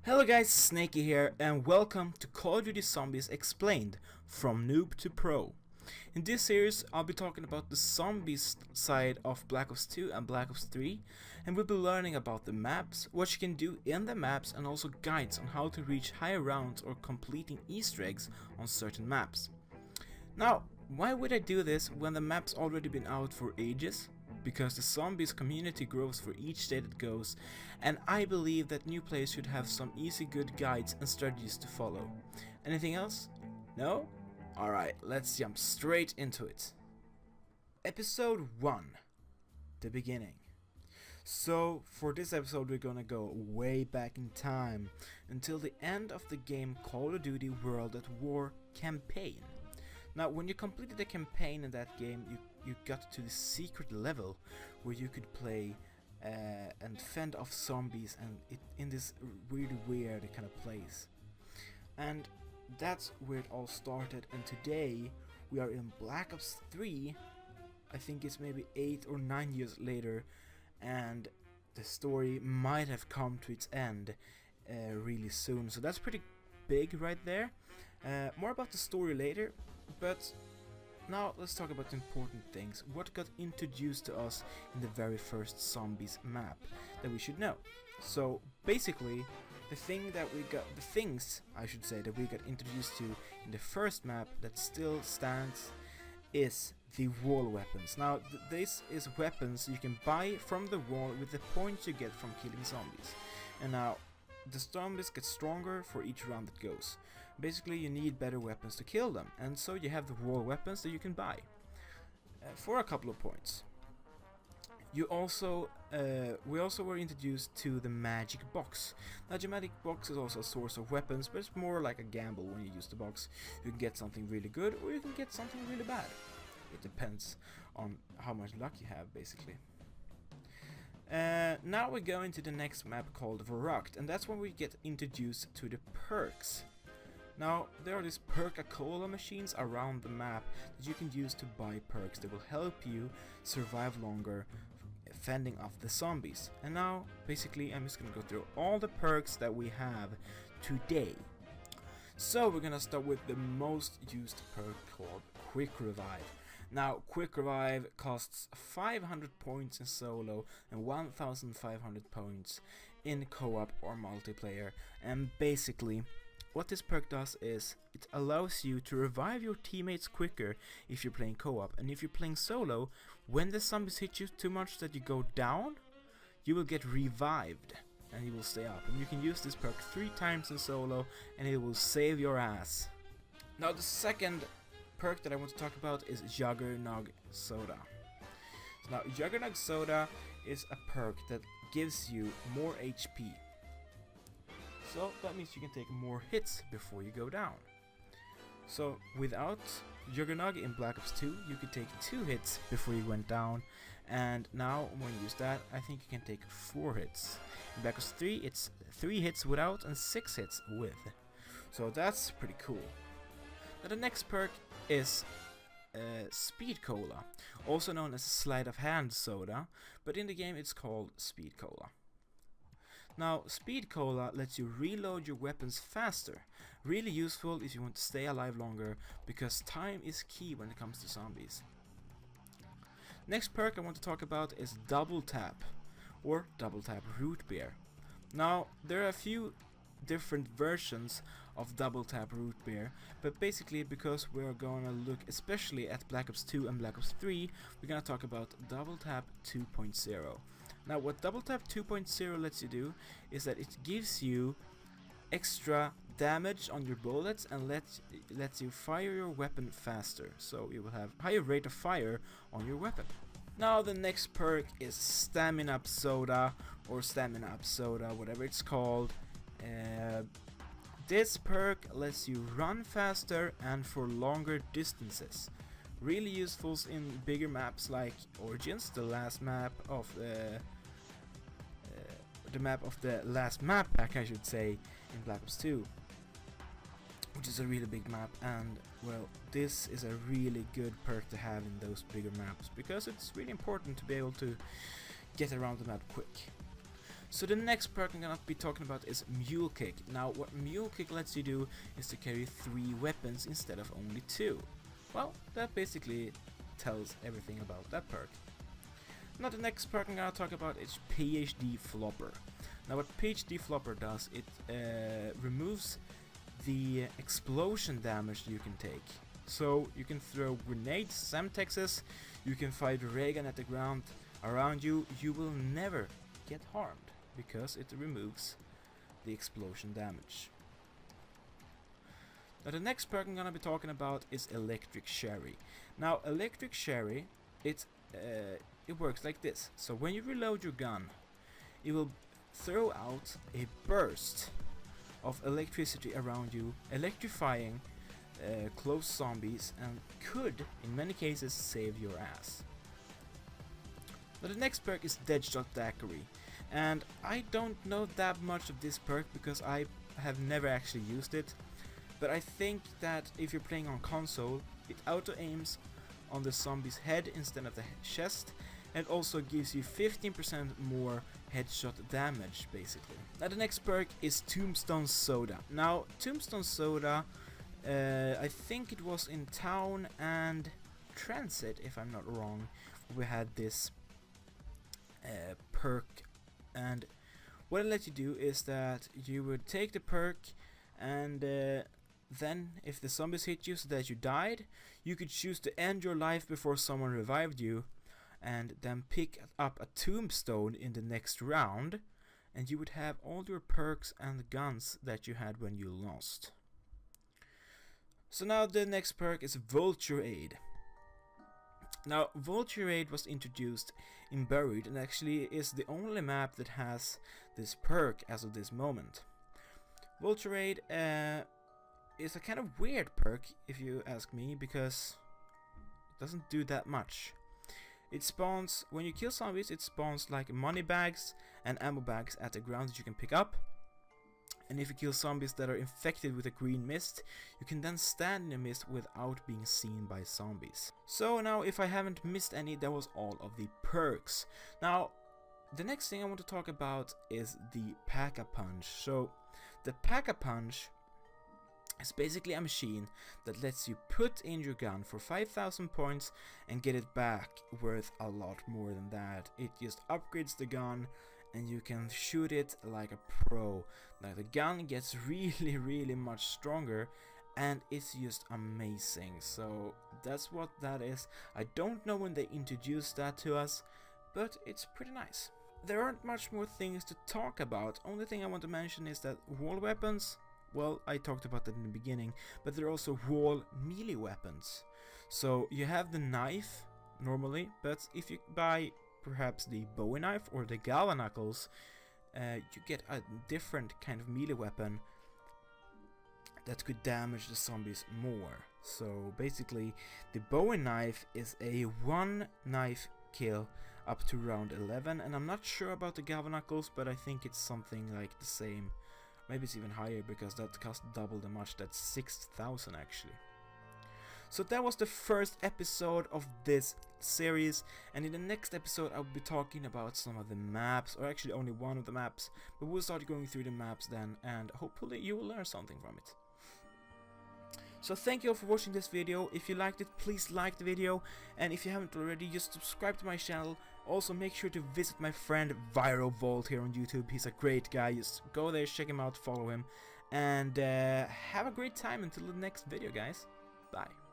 Hello guys, Snakey here, and welcome to Call of Duty Zombies Explained, from noob to pro. In this series, I'll be talking about the zombies side of Black Ops 2 and Black Ops 3, and we'll be learning about the maps, what you can do in the maps, and also guides on how to reach higher rounds or completing Easter eggs on certain maps. Now, why would I do this when the map's already been out for ages? Because the zombies community grows for each day that goes, and I believe that new players should have some easy good guides and strategies to follow. Anything else? No? Alright, let's jump straight into it. Episode 1. The beginning. So, for this episode we're gonna go way back in time, until the end of the game Call of Duty World at War campaign. Now, when you completed the campaign in that game, you got to the secret level where you could play and fend off zombies and in this really weird kind of place. And that's where it all started, and today we are in Black Ops 3. I think it's maybe 8 or 9 years later, and the story might have come to its end really soon. So that's pretty big right there. More about the story later, but now let's talk about the important things. What got introduced to us in the very first zombies map that we should know. So basically, the things I should say that we got introduced to in the first map that still stands is the wall weapons. Now this is weapons you can buy from the wall with the points you get from killing zombies. And now the zombies get stronger for each round that goes. Basically, you need better weapons to kill them, and so you have the wall weapons that you can buy for a couple of points. We also were introduced to the magic box. Now, the magic box is also a source of weapons, but it's more like a gamble when you use the box. You can get something really good, or you can get something really bad. It depends on how much luck you have, basically. Now we go into the next map called Verrucht, and that's when we get introduced to the perks. Now, there are these Perk-a-Cola machines around the map that you can use to buy perks that will help you survive longer fending off the zombies. And now, basically, I'm just gonna go through all the perks that we have today. So, we're gonna start with the most used perk called Quick Revive. Now, Quick Revive costs 500 points in solo and 1500 points in co-op or multiplayer, and basically what this perk does is it allows you to revive your teammates quicker if you're playing co-op, and if you're playing solo, when the zombies hit you too much that you go down, you will get revived and you will stay up, and you can use this perk 3 times in solo and it will save your ass. Now, the second perk that I want to talk about is Juggernog Soda. Now, Juggernog Soda is a perk that gives you more HP. So that means you can take more hits before you go down. So without Juggernog in Black Ops 2, you could take 2 hits before you went down, and now when you use that, I think you can take 4 hits. In Black Ops 3, it's 3 hits without and 6 hits with. So that's pretty cool. Now, the next perk is Speed Cola, also known as Sleight of Hand Soda, but in the game it's called Speed Cola. Now, Speed Cola lets you reload your weapons faster. Really useful if you want to stay alive longer, because time is key when it comes to zombies. Next perk I want to talk about is Double Tap, or Double Tap Root Beer. Now, there are a few different versions of Double Tap Root Beer, but basically, because we're gonna look especially at Black Ops 2 and Black Ops 3, we're gonna talk about Double Tap 2.0. Now, what Double Tap 2.0 lets you do is that it gives you extra damage on your bullets and lets you fire your weapon faster, so you will have higher rate of fire on your weapon. Now, the next perk is Stamina Up Soda, or Stamina Up Soda, whatever it's called. This perk lets you run faster and for longer distances. Really useful in bigger maps like Origins, the last map of the last map pack, I should say, in Black Ops 2, which is a really big map. And well, this is a really good perk to have in those bigger maps, because it's really important to be able to get around the map quick. So the next perk I'm gonna be talking about is Mule Kick. Now what Mule Kick lets you do is to carry 3 weapons instead of only 2. Well, that basically tells everything about that perk. Now the next perk I'm gonna talk about is PhD Flopper. Now what PhD Flopper does, it removes the explosion damage you can take. So you can throw grenades, Semtexes, you can fire the ray gun at the ground around you, you will never get harmed because it removes the explosion damage. Now the next perk I'm gonna be talking about is Electric Sherry. Now Electric Sherry, it works like this. So when you reload your gun, it will throw out a burst of electricity around you, electrifying close zombies, and could in many cases save your ass. Now the next perk is Deadshot Daiquiri, and I don't know that much of this perk because I have never actually used it, but I think that if you're playing on console, it auto aims on the zombie's head instead of the chest, and also gives you 15% more headshot damage basically. Now the next perk is Tombstone Soda. Now Tombstone Soda, I think it was in Town and Transit, if I'm not wrong, we had this perk, and what it lets you do is that you would take the perk, and then if the zombies hit you so that you died, you could choose to end your life before someone revived you, and then pick up a tombstone in the next round, and you would have all your perks and guns that you had when you lost. So now the next perk is Vulture Aid. Now Vulture Aid was introduced in Buried and actually is the only map that has this perk as of this moment. Vulture Aid is a kind of weird perk if you ask me, because it doesn't do that much. It spawns, when you kill zombies, it spawns like money bags and ammo bags at the ground that you can pick up. And if you kill zombies that are infected with a green mist, you can then stand in the mist without being seen by zombies. So now, if I haven't missed any, that was all of the perks. Now, the next thing I want to talk about is the Pack-a-Punch. So, the Pack-a-Punch is basically a machine that lets you put in your gun for 5,000 points and get it back worth a lot more than that. It just upgrades the gun and you can shoot it like a pro. Now the gun gets really much stronger and it's just amazing. So that's what that is. I don't know when they introduced that to us, but it's pretty nice. There aren't much more things to talk about. Only thing I want to mention is that wall weapons, well, I talked about that in the beginning, but there are also wall melee weapons. So you have the knife normally, but if you buy perhaps the Bowie knife or the Galvanuckles, you get a different kind of melee weapon that could damage the zombies more. So basically the Bowie knife is a 1 knife kill up to round 11, and I'm not sure about the Galvanuckles, but I think it's something like the same. Maybe it's even higher because that costs double the much. That's 6,000 actually. So that was the first episode of this series, and in the next episode I'll be talking about some of the maps, or actually only one of the maps, but we'll start going through the maps then, and hopefully you will learn something from it. So thank you all for watching this video. If you liked it, please like the video, and if you haven't already, just subscribe to my channel. Also make sure to visit my friend ViroVolt here on YouTube. He's a great guy. Just go there, check him out, follow him, and have a great time until the next video, guys. Bye.